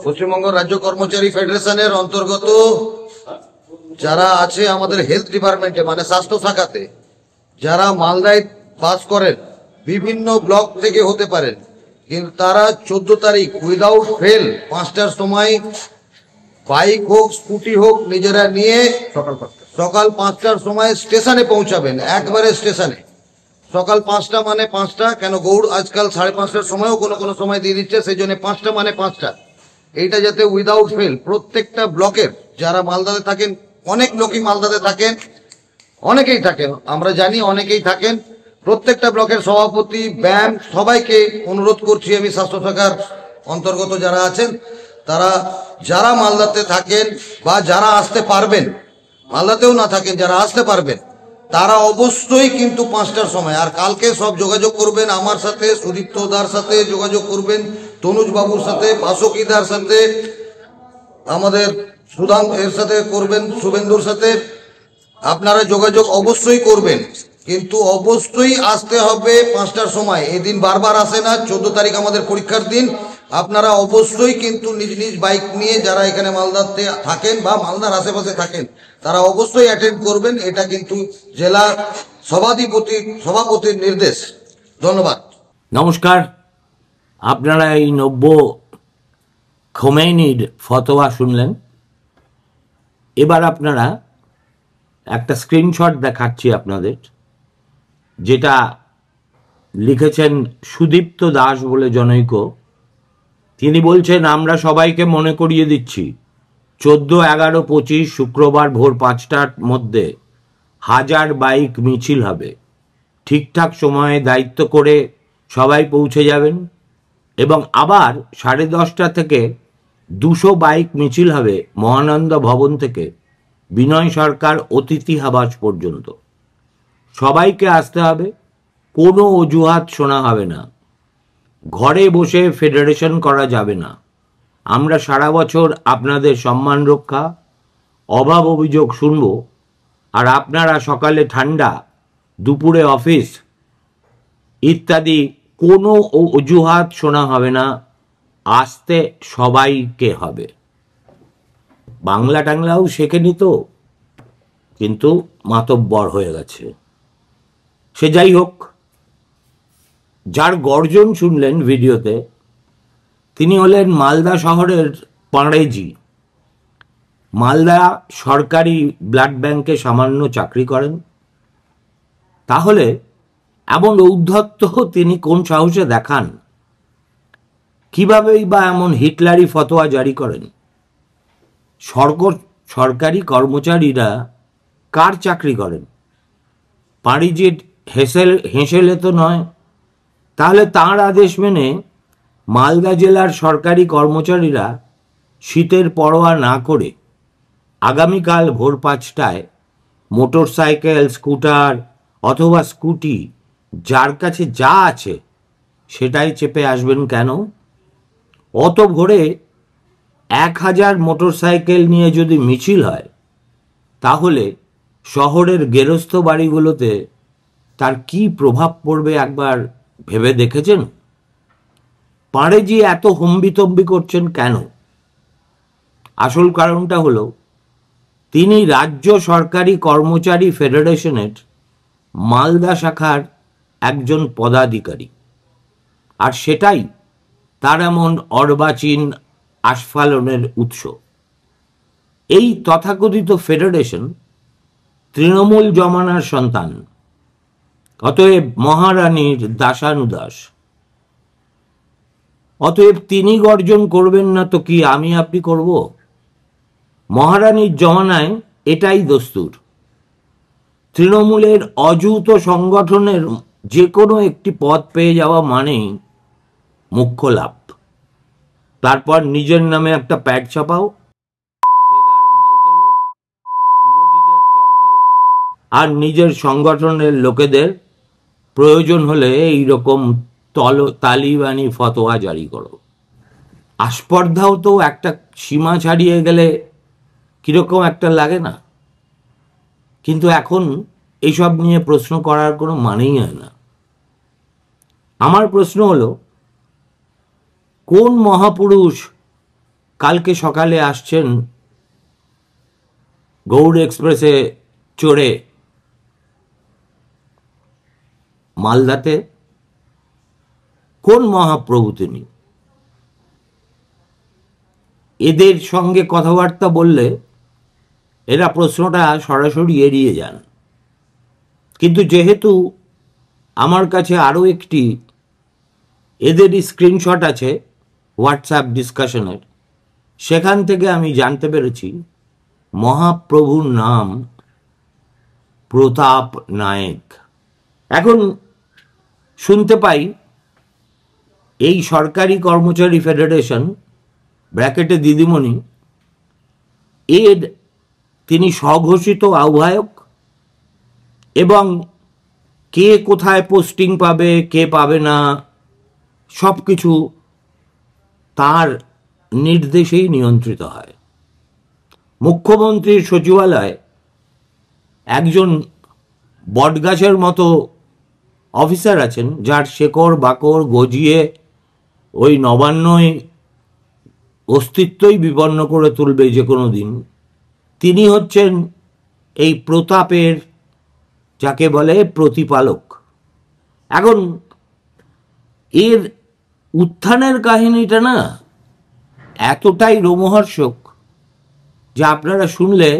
পশ্চিমবঙ্গ রাজ্য কর্মচারী ফেডারেশনের অন্তর্গত যারা আছে আমাদের হেলথ ডিপার্টমেন্টে মানে স্বাস্থ্য শাখাতে যারা মালদায় বাস করেন বিভিন্ন ব্লক থেকে হতে পারেন, কিন্তু তারা 14 তারিখ উইদাউট ফেল 5টার সময় বাইক হোক স্কুটি হোক নিজেরা নিয়ে সকাল 5টার সময় স্টেশনে পৌঁছাবেন। একবারে স্টেশনে সকাল 5টা মানে 5টা, কেন গৌড় আজকাল 5:30টার সময়ও কোনো কোনো সময় দিয়ে দিচ্ছে, সেই জন্য 5টা মানে 5টা। এইটা যাতে উইদাউট ফেল প্রত্যেকটা ব্লকের যারা মালদাতে থাকেন, অনেক লোকই মালদাতে থাকেন, অনেকেই থাকেন, আমরা জানি অনেকেই থাকেন, প্রত্যেকটা ব্লকের সভাপতি ব্যায়াম সবাইকে অনুরোধ করছি আমি স্বাস্থ্য শাখার অন্তর্গত যারা আছেন তারা যারা মালদাতে থাকেন বা যারা আসতে পারবেন, মালদাতেও না থাকেন যারা আসতে পারবেন তারা অবশ্যই কিন্তু 5টার সময়, আর কালকে সব যোগাযোগ করবেন আমার সাথে, সুদীপ্ত দার সাথে যোগাযোগ করবেন, তনুজ বাবুর সাথে, বাসকিদার সাথে, আমাদের সুদাম এর সাথে করবেন, শুভেন্দুর সাথে আপনারা যোগাযোগ অবশ্যই করবেন, কিন্তু অবশ্যই আসতে হবে 5টার সময়। এদিন বারবার আসে না, 14 তারিখ আমাদের পরীক্ষার দিন। আপনারা অবশ্যই কিন্তু নিজ নিজ বাইক নিয়ে যারা এখানে মালদাতে থাকেন বা মালদার আশেপাশে থাকেন তারা অবশ্যই অ্যাটেন্ড করবেন। এটা কিন্তু জেলা সভাপতির নির্দেশ। ধন্যবাদ। নমস্কার, আপনারা এই নব্য খোমেনির ফতোয়া শুনলেন। এবার আপনারা একটা স্ক্রিনশট দেখাচ্ছি আপনাদের, যেটা লিখেছেন সুদীপ্ত দাস বলে জনৈক। তিনি বলছেন, আমরা সবাইকে মনে করিয়ে দিচ্ছি 14, 11, 25 শুক্রবার ভোর 5টার মধ্যে 1000 বাইক মিছিল হবে। ঠিকঠাক সময়ে দায়িত্ব করে সবাই পৌঁছে যাবেন এবং আবার 10:30 থেকে 200 বাইক মিছিল হবে মহানন্দ ভবন থেকে বিনয় সরকার অতিথি আবাস পর্যন্ত। সবাইকে আসতে হবে, কোনো অজুহাত শোনা হবে না। ঘরে বসে ফেডারেশন করা যাবে না। আমরা সারা বছর আপনাদের সম্মান রক্ষা, অভাব অভিযোগ শুনব, আর আপনারা সকালে ঠান্ডা, দুপুরে অফিস ইত্যাদি কোনো অজুহাত শোনা হবে না। আসতে সবাইকে হবে। বাংলা টাংলাও শেখেনি তো, কিন্তু মাতব্বর হয়ে গেছে। সে যাই হোক, যার গর্জন শুনলেন ভিডিওতে তিনি হলেন মালদা শহরের পাঁড়েজি। মালদা সরকারি ব্লাড ব্যাংকে সামান্য চাকরি করেন। তাহলে এমন ঔদ্ধত্য তিনি কোন সাহসে দেখান? কিভাবেই বা এমন হিটলারি ফতোয়া জারি করেন? সরকারি কর্মচারীরা কার চাকরি করেন? পাঁড়িজির হেঁসেলে তো নয়। তাহলে তাঁর আদেশ মেনে মালদা জেলার সরকারি কর্মচারীরা শীতের পরোয়া না করে আগামীকাল ভোর 5টায় মোটর সাইকেল, স্কুটার অথবা স্কুটি যার কাছে যা আছে সেটাই চেপে আসবেন কেন? অত ভোরে 1000 মোটর সাইকেল নিয়ে যদি মিছিল হয় তাহলে শহরের গেরস্থ বাড়িগুলোতে তার কি প্রভাব পড়বে একবার ভেবে দেখেছেন? পাঁড়েজি এত হম্বিতম্বি করছেন কেন? আসল কারণটা হলো তিনি রাজ্য সরকারি কর্মচারী ফেডারেশনের মালদা শাখার একজন পদাধিকারী, আর সেটাই তার এমন অর্বাচীন আস্ফালনের উৎস। এই তথাকথিত ফেডারেশন তৃণমূল জমানার সন্তান, অতএব মহারানীর দাসানুদাস। অতএব তিনি গর্জন করবেন না তো কি আমি আপনি করব? মহারানীর জমানায় এটাই দস্তুর। তৃণমূলের অযৌথ সংগঠনের যে কোনো একটি পদ পেয়ে যাওয়া মানেই মুখ্য লাভ। তারপর নিজের নামে একটা প্যাড ছাপাও, আর নিজের সংগঠনের লোকেদের প্রয়োজন হলে এইরকম তালিবানি ফতোয়া জারি করো। আস্পর্ধাও তো একটা সীমা ছাড়িয়ে গেলে কিরকম একটা লাগে না? কিন্তু এখন এইসব নিয়ে প্রশ্ন করার কোনো মানেই হয় না। আমার প্রশ্ন হলো, কোন মহাপুরুষ কালকে সকালে আসছেন গৌড় এক্সপ্রেসে চড়ে মালদাতে? কোন মহাপ্রভু তিনি? এদের সঙ্গে কথাবার্তা বললে এরা প্রশ্নটা সরাসরি এড়িয়ে যান। কিন্তু যেহেতু আমার কাছে আরও একটি এদেরই স্ক্রিনশট আছে হোয়াটসঅ্যাপ ডিসকাশনের, সেখান থেকে আমি জানতে পেরেছি মহাপ্রভুর নাম প্রতাপ নায়েক। এখন শুনতে পাই এই সরকারি কর্মচারী ফেডারেশন ব্র্যাকেটে দিদিমণি এর তিনি স্বঘোষিত আহ্বায়ক, এবং কে কোথায় পোস্টিং পাবে কে পাবে না সব কিছু তার নির্দেশেই নিয়ন্ত্রিত হয়। মুখ্যমন্ত্রীর সচিবালয় একজন বটগাছের মতো অফিসার আছেন, যার শেকড় বাকড় গজিয়ে ওই নবান্নই অস্তিত্বই বিপন্ন করে তুলবে যে কোনো দিন। তিনি হচ্ছেন এই প্রতাপের, যাকে বলে প্রতিপালক। এখন এর উত্থানের কাহিনীটা না এতটাই রোমহর্ষক যে আপনারা শুনলে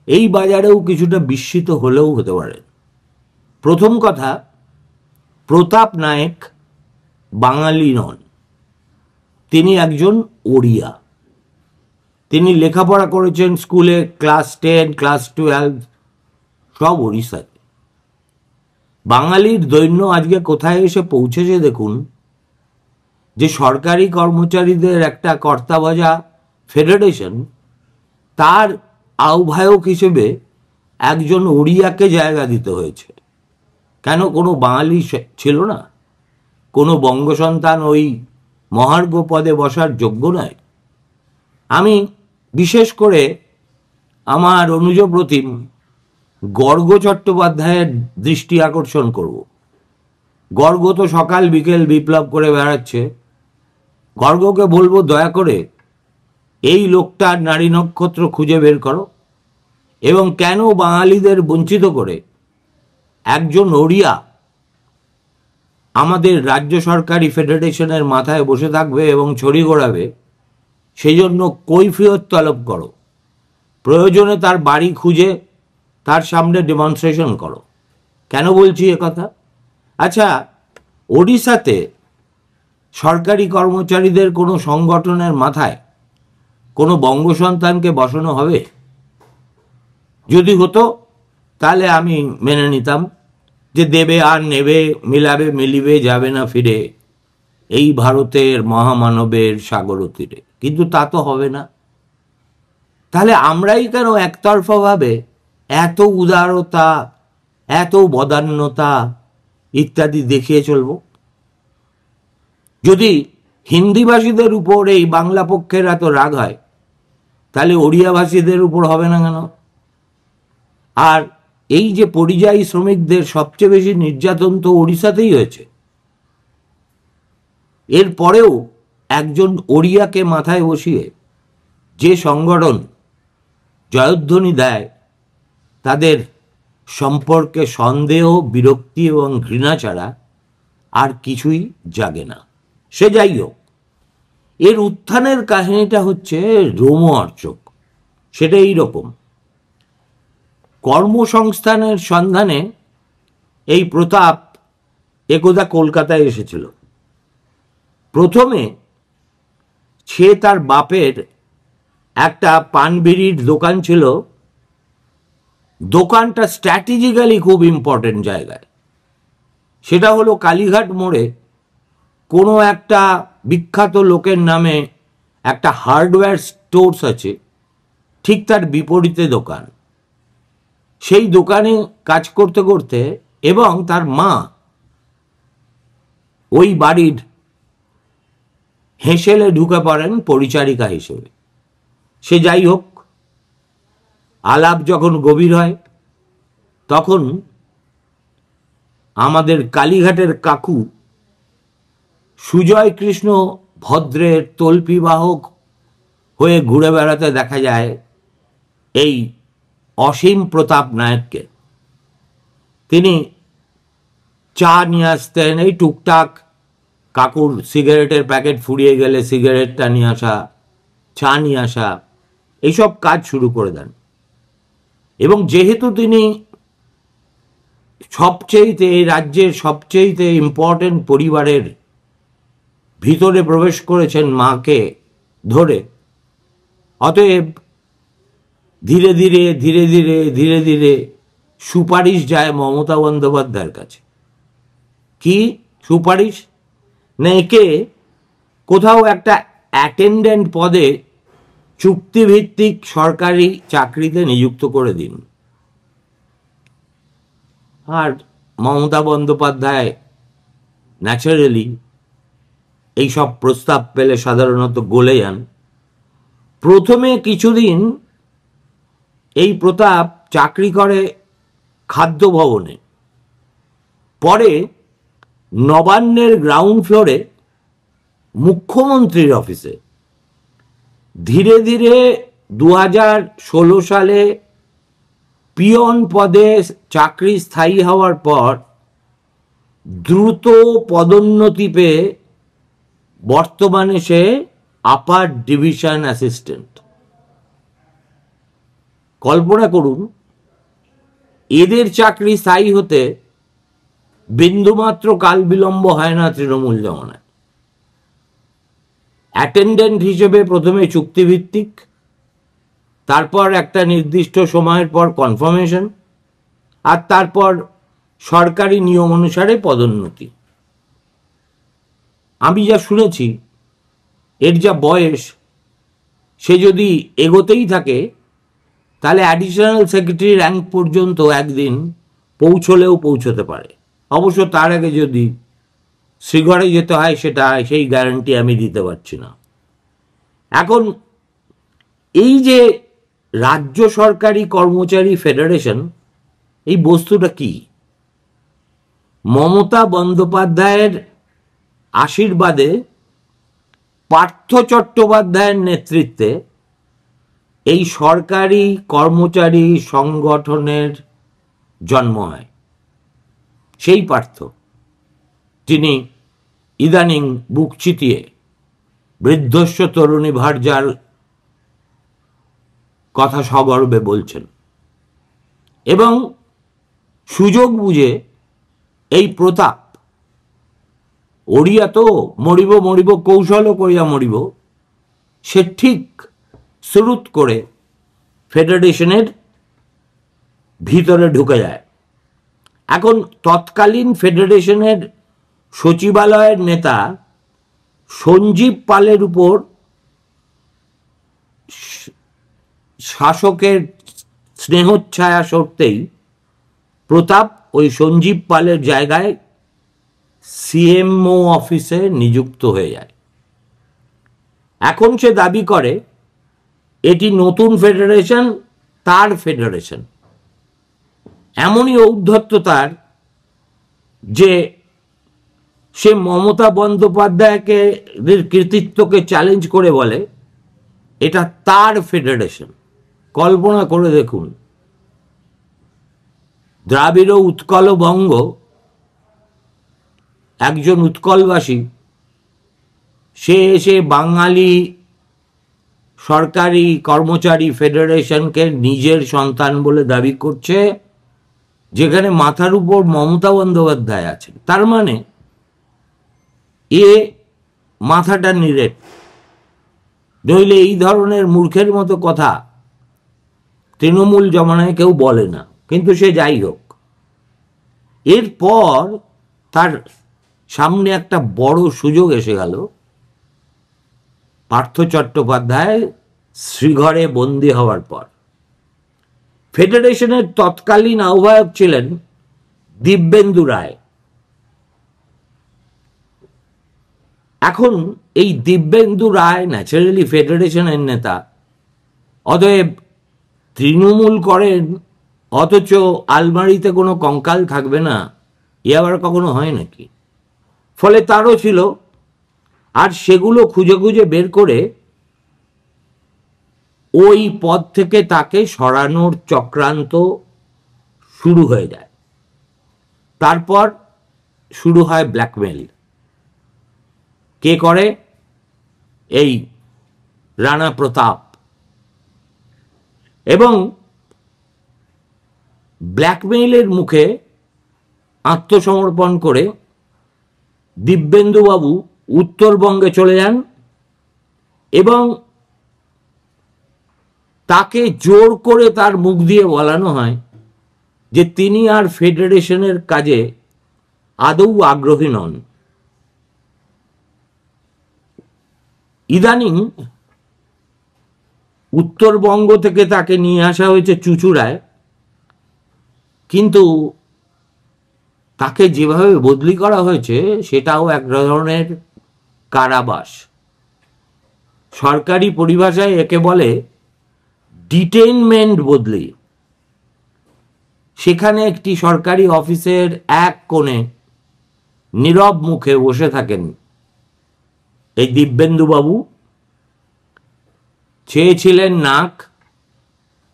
এই বাজারেও কিছুটা বিস্মিত হলেও হতে পারেন। প্রথম কথা, প্রতাপ নায়েক বাঙালি নন, তিনি একজন ওড়িয়া। তিনি লেখাপড়া করেছেন স্কুলে ক্লাস 10, ক্লাস 12 সব ওড়িশাতে। বাঙালির দৈন্য আজকে কোথায় এসে পৌঁছেছে দেখুন, যে সরকারি কর্মচারীদের একটা কর্তাভজা ফেডারেশন, তার আহ্বায়ক হিসেবে একজন ওড়িয়াকে জায়গা দিতে হয়েছে। কেন কোনো বাঙালি ছিল না? কোনো বঙ্গ সন্তান ওই মহার্ঘ পদে বসার যোগ্য নয়? আমি বিশেষ করে আমার অনুজ প্রতিম গর্গ চট্টোপাধ্যায়ের দৃষ্টি আকর্ষণ করব। গর্গ তো সকাল বিকেল বিপ্লব করে বেড়াচ্ছে। গর্গকে বলবো, দয়া করে এই লোকটার নারী নক্ষত্র খুঁজে বের করো, এবং কেন বাঙালিদের বঞ্চিত করে একজন ওড়িয়া আমাদের রাজ্য সরকারি ফেডারেশনের মাথায় বসে থাকবে এবং ছড়ি ঘোরাবে, সেই জন্য কৈফিয়ত তলব করো। প্রয়োজনে তার বাড়ি খুঁজে তার সামনে ডেমনস্ট্রেশন করো। কেন বলছি এ কথা? আচ্ছা, ওড়িশাতে সরকারি কর্মচারীদের কোনো সংগঠনের মাথায় কোনো বঙ্গ সন্তানকে বসানো হবে? যদি হতো তাহলে আমি মেনে নিতাম যে দেবে আর নেবে, মিলাবে মিলিবে, যাবে না ফিরে এই ভারতের মহামানবের সাগর তীরে। কিন্তু তা তো হবে না। তাহলে আমরাই কেন একতরফাভাবে এত উদারতা, এত বদান্যতা ইত্যাদি দেখিয়ে চলব? যদি হিন্দিভাষীদের উপর এই বাংলা পক্ষের এত রাগ হয়, তাহলে ওড়িয়া ভাষীদের উপর হবে না কেন? আর এই যে পরিযায়ী শ্রমিকদের সবচেয়ে বেশি নির্যাতন তো ওড়িশাতেই হয়েছে। এরপরেও একজন ওড়িয়াকে মাথায় বসিয়ে যে সংগঠন জয়ধ্বনি দেয়, তাদের সম্পর্কে সন্দেহ, বিরক্তি এবং ঘৃণা ছাড়া আর কিছুই জাগে না। সে যাই হোক, এর উত্থানের কাহিনীটা হচ্ছে রোমহর্ষক। সেটা এইরকম, কর্মসংস্থানের সন্ধানে এই প্রতাপ একদা কলকাতায় এসেছিল। প্রথমে সে তার বাপের একটা পানবিড়ির দোকান ছিল। দোকানটা স্ট্র্যাটেজিক্যালি খুব ইম্পর্টেন্ট জায়গায়। সেটা হলো কালীঘাট মোড়ে কোনো একটা বিখ্যাত লোকের নামে একটা হার্ডওয়্যার স্টোর্স আছে, ঠিক তার বিপরীতে দোকান। সেই দোকানে কাজ করতে করতে এবং তার মা ওই বাড়ির হেসেলে ঢুকে পড়েন পরিচারিকা হিসেবে। সে যাই হোক, আলাপ যখন গভীর হয় তখন আমাদের কালীঘাটের কাকু সুজয় কৃষ্ণ ভদ্রের তল্পিবাহক হয়ে ঘুরে বেড়াতে দেখা যায় এই অসীম প্রতাপ নায়ককে। তিনি চা নিয়ে আসতেন, এই টুকটাক কাকুর সিগারেটের প্যাকেট ফুরিয়ে গেলে সিগারেটটা নিয়ে আসা, চা নিয়ে আসা, এইসব কাজ শুরু করে দেন। এবং যেহেতু তিনি সবচেয়েতে এই রাজ্যের সবচেয়েতে ইম্পর্টেন্ট পরিবারের ভিতরে প্রবেশ করেছেন মাকে ধরে, অতএব ধীরে ধীরে ধীরে ধীরে ধীরে ধীরে সুপারিশ যায় মমতা বন্দ্যোপাধ্যায়ের কাছে। কি সুপারিশ? না, একে কোথাও একটা অ্যাটেন্ডেন্ট পদে চুক্তিভিত্তিক সরকারি চাকরিতে নিযুক্ত করে দিন। আর মমতা বন্দ্যোপাধ্যায় ন্যাচারালি এইসব প্রস্তাব পেলে সাধারণত গলে যান। প্রথমে কিছুদিন এই প্রতাপ চাকরি করে খাদ্য ভবনে, পরে নবান্নের গ্রাউন্ড ফ্লোরে মুখ্যমন্ত্রীর অফিসে। ধীরে ধীরে 2016 সালে পিয়ন পদে চাকরি স্থায়ী হওয়ার পর দ্রুত পদোন্নতি পেয়ে বর্তমানে সে আপার ডিভিশন অ্যাসিস্ট্যান্ট। কল্পনা করুন, এদের চাকরি স্থায়ী হতে বিন্দুমাত্র কাল বিলম্ব হয় না তৃণমূল জমানায়। অ্যাটেন্ডেন্ট হিসেবে প্রথমে চুক্তিভিত্তিক, তারপর একটা নির্দিষ্ট সময়ের পর কনফার্মেশন, আর তারপর সরকারি নিয়ম অনুসারে পদোন্নতি। আমি যা শুনেছি, এর যা বয়স, সে যদি এগোতেই থাকে তাহলে অ্যাডিশনাল সেক্রেটারি র্যাঙ্ক পর্যন্ত একদিন পৌঁছলেও পৌঁছতে পারে। অবশ্য তার আগে যদি শ্রীঘরে যেতে হয় সেটা সেই গ্যারান্টি আমি দিতে পারছি না। এখন এই যে রাজ্য সরকারি কর্মচারী ফেডারেশন, এই বস্তুটা কি? মমতা বন্দ্যোপাধ্যায়ের আশীর্বাদে পার্থ চট্টোপাধ্যায়ের নেতৃত্বে এই সরকারি কর্মচারী সংগঠনের জন্ম হয়। সেই পার্থ, যিনি ইদানিং বুক চিতিয়ে বৃদ্ধস্ব তরুণী ভার্যার কথা সগর্বে বলছেন, এবং সুযোগ বুঝে এই প্রতাপ ওড়িয়া তো মরিব মরিব কৌশলও করিয়া মরিব, সে ঠিক শুরুত করে ফেডারেশনের ভিতরে ঢুকে যায়। এখন তৎকালীন ফেডারেশনের সচিবালয়ের নেতা সঞ্জীব পালের উপর শাসকের স্নেহচ্ছায়া সরতেই প্রতাপ ওই সঞ্জীব পালের জায়গায় সিএমও অফিসে নিযুক্ত হয়ে যায়। এখন সে দাবি করে এটি নতুন ফেডারেশন, তার ফেডারেশন। এমনই ঔদ্ধত্য তার যে সে মমতা বন্দ্যোপাধ্যায়কে কৃতিত্বকে চ্যালেঞ্জ করে বলে এটা তার ফেডারেশন। কল্পনা করে দেখুন, দ্রাবিড় উৎকল বঙ্গ, একজন উৎকলবাসী, সে এসে বাঙালি সরকারি কর্মচারী ফেডারেশনকে নিজের সন্তান বলে দাবি করছে, যেখানে মাথার উপর মমতা বন্দ্যোপাধ্যায় আছেন। তার মানে এ মাথাটা নিরেট, নইলে এই ধরনের মূর্খের মতো কথা তৃণমূল জমানায় কেউ বলে না। কিন্তু সে যাই হোক, এরপর তার সামনে একটা বড় সুযোগ এসে গেল। পার্থ চট্টোপাধ্যায় শ্রীঘরে বন্দী হওয়ার পর ফেডারেশনের তৎকালীন আহ্বায়ক ছিলেন দিব্যেন্দু রায়। এখন এই দিব্যেন্দু রায় ন্যাচারালি ফেডারেশনের নেতা, অতএব তৃণমূল করেন অথচ আলমারিতে কোনো কঙ্কাল থাকবে না, এ আবার কখনো হয় নাকি? ফলে তারও ছিল, আর সেগুলো খুঁজে খুঁজে বের করে ওই পদ থেকে তাকে সরানোর চক্রান্ত শুরু হয়ে যায়। তারপর শুরু হয় ব্ল্যাকমেল। কে করে? এই রানা প্রতাপ। এবং ব্ল্যাকমেইলের মুখে আত্মসমর্পণ করে দিব্যেন্দুবাবু উত্তরবঙ্গে চলে যান এবং তাকে জোর করে তার মুখ দিয়ে বলানো হয় যে তিনি আর ফেডারেশনের কাজে আদৌ আগ্রহী নন। ইদানিং উত্তরবঙ্গ থেকে তাকে নিয়ে আসা হয়েছে চুঁচুড়ায়, কিন্তু তাকে যেভাবে বদলি করা হয়েছে সেটাও এক ধরনের কারাবাস। সরকারি পরিভাষায় একে বলে ডিটেইনমেন্ট বদলি। সেখানে একটি সরকারি অফিসের এক কোণে নীরব মুখে বসে থাকেন এই দিব্যেন্দুবাবু। চেয়েছিলেন নাক,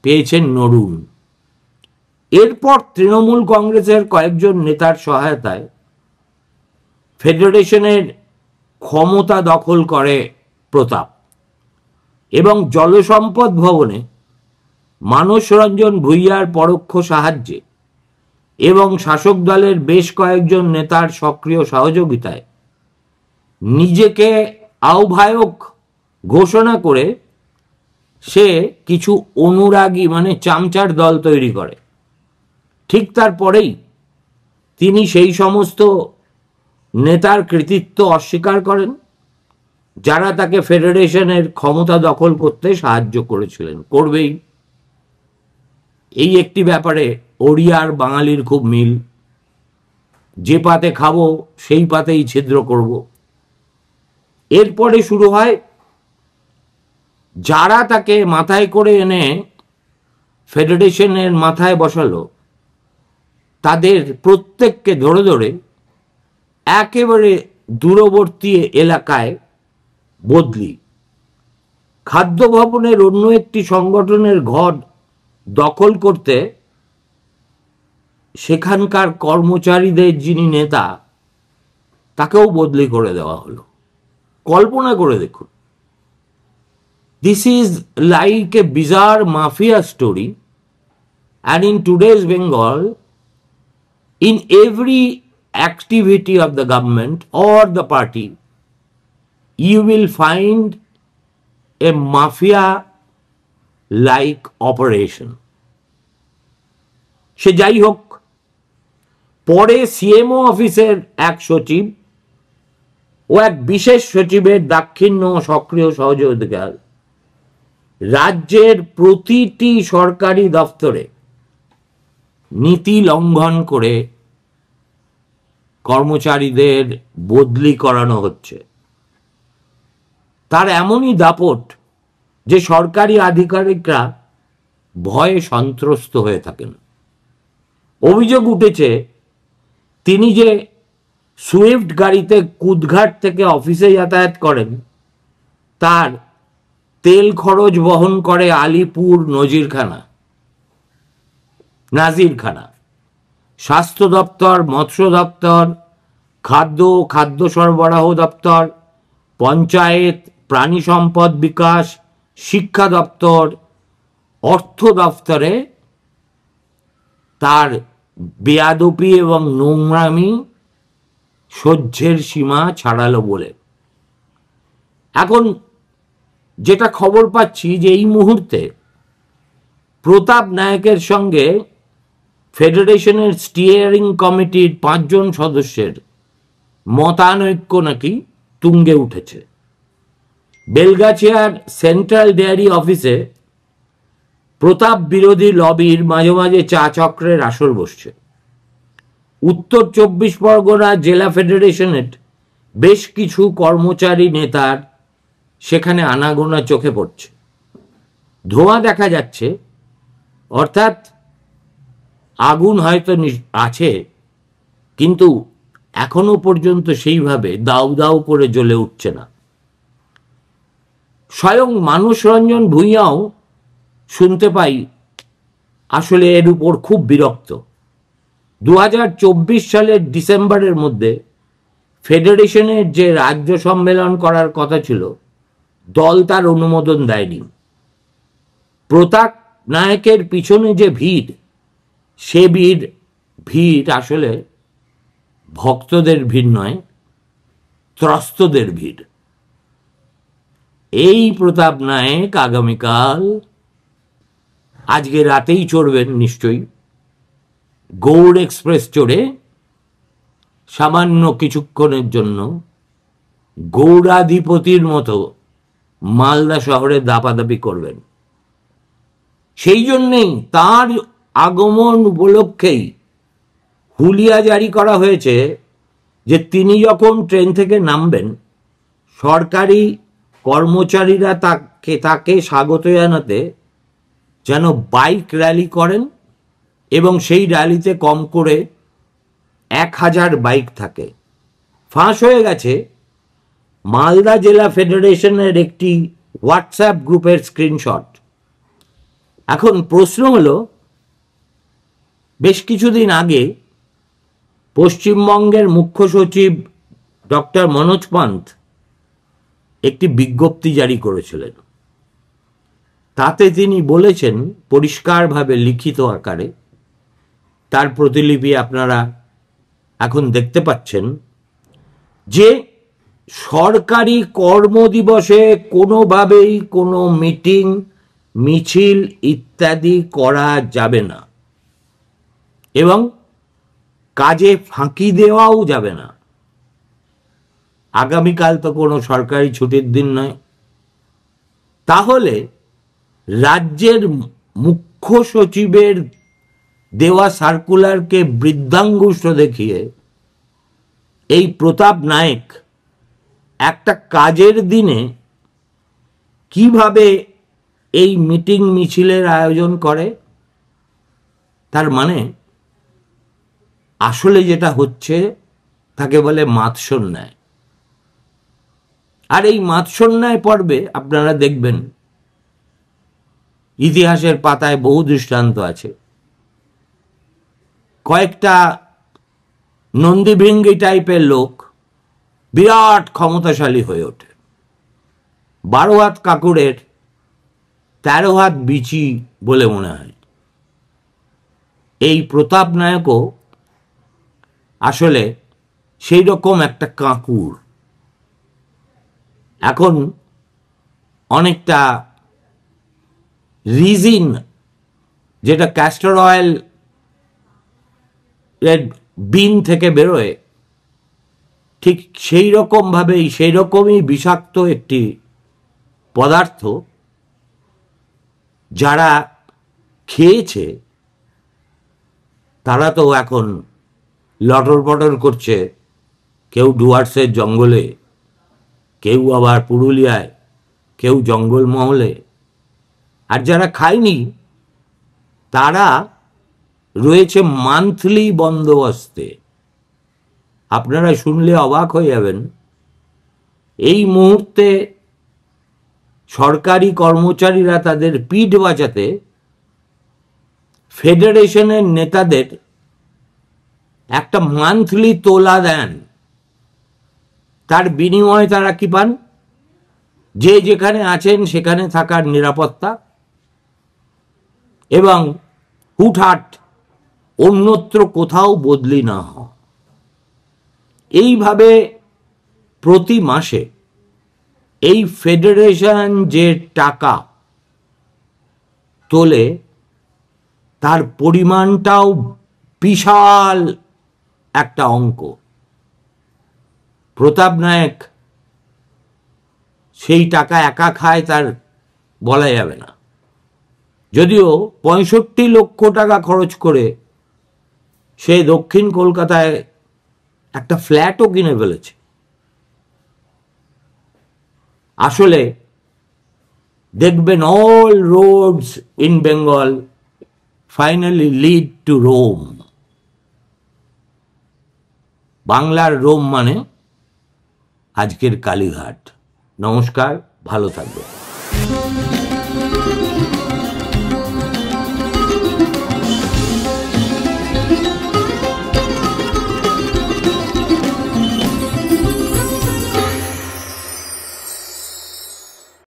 পেয়েছেন নড়ুন। এরপর তৃণমূল কংগ্রেসের কয়েকজন নেতার সহায়তায় ফেডারেশনের ক্ষমতা দখল করে প্রতাপ এবং জলসম্পদ ভবনে মানস রঞ্জন ভূঁইয়ার পরোক্ষ সাহায্যে এবং শাসক দলের বেশ কয়েকজন নেতার সক্রিয় সহযোগিতায় নিজেকে আহ্বায়ক ঘোষণা করে সে কিছু অনুরাগী মানে চামচার দল তৈরি করে। ঠিক তারপরেই তিনি সেই সমস্ত নেতার কৃতিত্ব অস্বীকার করেন যারা তাকে ফেডারেশনের ক্ষমতা দখল করতে সাহায্য করেছিলেন, করবেই। এই একটি ব্যাপারে ওড়িয়ার বাঙালির খুব মিল, যে পাতে খাবো সেই পাতেই ছিদ্র করব। এরপরে শুরু হয় যারা তাকে মাথায় করে এনে ফেডারেশনের মাথায় বসালো তাদের প্রত্যেককে ধরে ধরে একেবারে দূরবর্তী এলাকায় বদলি। খাদ্য ভবনের অন্য একটি সংগঠনের ঘর দখল করতে সেখানকার কর্মচারীদের যিনি নেতা তাকেও বদলি করে দেওয়া হলো। কল্পনা করে দেখুন, this is like a bizarre mafia story, and in today's Bengal, in every activity of the government or the party, you will find a mafia-like operation. সে যাই হোক, পরে সিএমও অফিসের এক সচিব ও এক বিশেষ সচিবের দাক্ষিণ্য সক্রিয় সহযোগিতায় রাজ্যের প্রতিটি সরকারি দপ্তরে নীতি লঙ্ঘন করে কর্মচারীদের বদলি করানো হচ্ছে। তার এমনই দাপট যে সরকারি আধিকারিকরা ভয়ে সন্ত্রস্ত হয়ে থাকেন। অভিযোগ উঠেছে তিনি যে সুইফট গাড়িতে কুদঘাট থেকে অফিসে যাতায়াত করেন তার তেল খরচ বহন করে আলিপুর নাজিরখানা, স্বাস্থ্য দপ্তর, মৎস্য দপ্তর, খাদ্য সরবরাহ দপ্তর, পঞ্চায়েত, প্রাণী সম্পদ বিকাশ, শিক্ষা দপ্তর, অর্থ দপ্তরে তার বেয়াদপি এবং নোংরামি সহ্যের সীমা ছাড়ালো বলে। এখন যেটা খবর পাচ্ছি যে এই মুহূর্তে প্রতাপ নায়কের সঙ্গে ফেডারেশনের স্টিয়ারিং কমিটির 5 জন সদস্যের মতানৈক্য নাকি তুঙ্গে উঠেছে। বেলগাছিয়ার সেন্ট্রাল ডেয়ারি অফিসে প্রতাপ বিরোধী লবির মাঝে মাঝে চা চক্রের আসর বসছে। উত্তর 24 পরগনা জেলা ফেডারেশনের বেশ কিছু কর্মচারী নেতার সেখানে আনাগোনা চোখে পড়ছে, ধোঁয়া দেখা যাচ্ছে, অর্থাৎ আগুন হয়তো আছে, কিন্তু এখনো পর্যন্ত সেইভাবে দাউ দাউ করে জ্বলে উঠছে না। স্বয়ং মানস রঞ্জন ভূঁইয়াও শুনতে পাই আসলে এর উপর খুব বিরক্ত। 2024 সালের ডিসেম্বরের মধ্যে ফেডারেশনের যে রাজ্য সম্মেলন করার কথা ছিল, দল তার অনুমোদন দেয়নি। প্রতাপ নায়কের পিছনে যে ভিড়, সে ভিড় আসলে ভক্তদের ভিড় নয়, ত্রস্তদের ভিড়। এই প্রতাপ নায়ক আগামীকাল, আজকে রাতেই চড়বেন নিশ্চয়ই, গৌড় এক্সপ্রেস চড়ে সামান্য কিছুক্ষণের জন্য গৌড়াধিপতির মতো মালদা শহরে দাপাদাপি করবেন। সেই জন্যেই তার আগমন উপলক্ষেই হুলিয়া জারি করা হয়েছে যে তিনি যখন ট্রেন থেকে নামবেন, সরকারি কর্মচারীরা তাকে স্বাগত জানাতে যেন বাইক র্যালি করেন এবং সেই র্যালিতে কম করে 1000 বাইক থাকে। ফাঁস হয়ে গেছে মালদা জেলা ফেডারেশনের একটি হোয়াটসঅ্যাপ গ্রুপের স্ক্রিনশট। এখন প্রশ্ন হলো, বেশ কিছুদিন আগে পশ্চিমবঙ্গের মুখ্য সচিব ডক্টর মনোজ পান্থ একটি বিজ্ঞপ্তি জারি করেছিলেন। তাতে তিনি বলেছেন পরিষ্কারভাবে লিখিত আকারে, তার প্রতিলিপি আপনারা এখন দেখতে পাচ্ছেন, যে সরকারি কর্মদিবসে কোনোভাবেই কোনো মিটিং, মিছিল ইত্যাদি করা যাবে না এবং কাজে ফাঁকি দেওয়াও যাবে না। আগামীকাল তো কোনো সরকারি ছুটির দিন নয়। তাহলে রাজ্যের মুখ্য সচিবের দেওয়া সার্কুলারকে বৃদ্ধাঙ্গুষ্ঠ দেখিয়ে এই প্রতাপ নায়েক একটা কাজের দিনে কিভাবে এই মিটিং মিছিলের আয়োজন করে? তার মানে আসলে যেটা হচ্ছে তাকে বলে মাৎসন্যায়। আর এই মাৎসন্যায় পর্বে আপনারা দেখবেন ইতিহাসের পাতায় বহু দৃষ্টান্ত আছে। কয়েকটা নন্দীভৃঙ্গি টাইপের লোক বিরাট ক্ষমতাশালী হয়ে ওঠে। 12 হাত কাকুরের 13 হাত বিচি বলে মনে হয়। এই প্রতাপ নায়কও আসলে সেই রকম একটা কাঁকুর। এখন অনেকটা রিজিন, যেটা ক্যাস্টর অয়েল এর বিন থেকে বেরোয়, ঠিক সেই রকমভাবেই, সেই রকমই বিষাক্ত একটি পদার্থ যারা খেয়েছে তারা তো এখন লটর পটর করছে, কেউ ডুয়ার্সের জঙ্গলে, কেউ আবার পুরুলিয়ায়, কেউ জঙ্গলমহলে। আর যারা খায়নি তারা রয়েছে মান্থলি বন্দোবস্তে। আপনারা শুনলে অবাক হয়ে যাবেন, এই মুহূর্তে সরকারি কর্মচারীরা তাদের পিঠ বাঁচাতে ফেডারেশনের নেতাদের একটা মান্থলি তোলা দেন। তার বিনিময়ে তারা কি পান? যে যেখানে আছেন সেখানে থাকার নিরাপত্তা এবং হুটহাট অন্যত্র কোথাও বদলি না হয়। এইভাবে প্রতি মাসে এই ফেডারেশন যে টাকা তোলে তার পরিমাণটাও বিশাল একটা অঙ্ক। প্রতাপ নায়েক সেই টাকা একা খায় তার বলা যাবে না। যদিও 65 লক্ষ টাকা খরচ করে সে দক্ষিণ কলকাতায় একটা ফ্ল্যাটও কিনে ফেলেছে। আসলে দেখবেন all roads in Bengal finally lead to Rome. বাংলার রোম মানে আজকের কালীঘাট। নমস্কার, ভালো থাকবে।